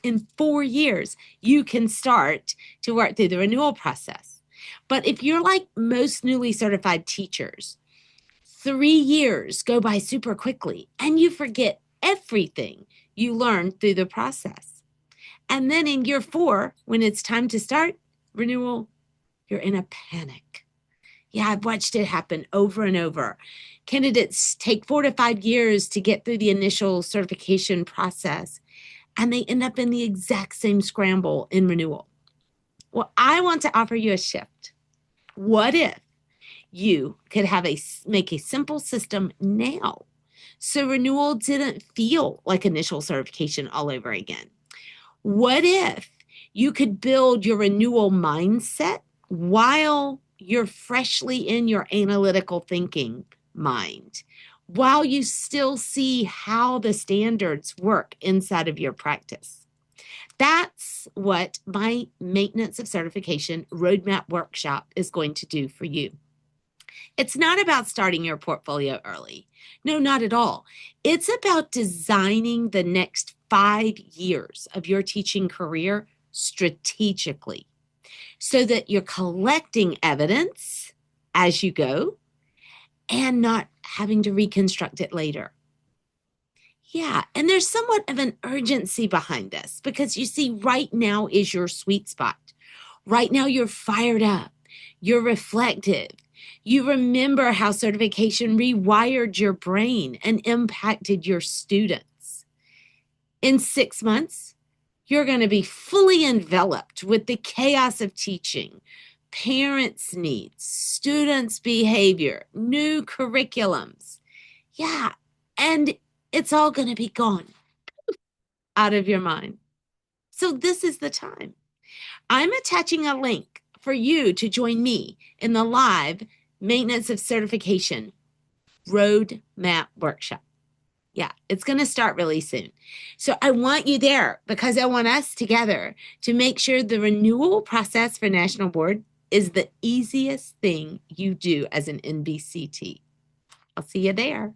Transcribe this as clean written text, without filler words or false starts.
In 4 years, you can start to work through the renewal process. But if you're like most newly certified teachers, 3 years go by super quickly and you forget everything you learned through the process. And then in year 4, when it's time to start renewal, you're in a panic. Yeah, I've watched it happen over and over. Candidates take 4 to 5 years to get through the initial certification process, and they end up in the exact same scramble in renewal. Well, I want to offer you a shift. What if you could make a simple system now so renewal didn't feel like initial certification all over again? What if you could build your renewal mindset while you're freshly in your analytical thinking mind, while you still see how the standards work inside of your practice? That's what my Maintenance of Certification Roadmap Workshop is going to do for you. It's not about starting your portfolio early. No, not at all. It's about designing the next 5 years of your teaching career strategically so that you're collecting evidence as you go and not having to reconstruct it later. Yeah, and there's somewhat of an urgency behind this because you see, right now is your sweet spot. Right now, you're fired up, you're reflective, you remember how certification rewired your brain and impacted your students. In 6 months, you're going to be fully enveloped with the chaos of teaching, parents' needs, students' behavior, new curriculums. Yeah, and it's all going to be gone out of your mind. So this is the time. I'm attaching a link for you to join me in the live Maintenance of Certification Roadmap Workshop. Yeah, it's going to start really soon. So I want you there because I want us together to make sure the renewal process for National Board is the easiest thing you do as an NBCT. I'll see you there.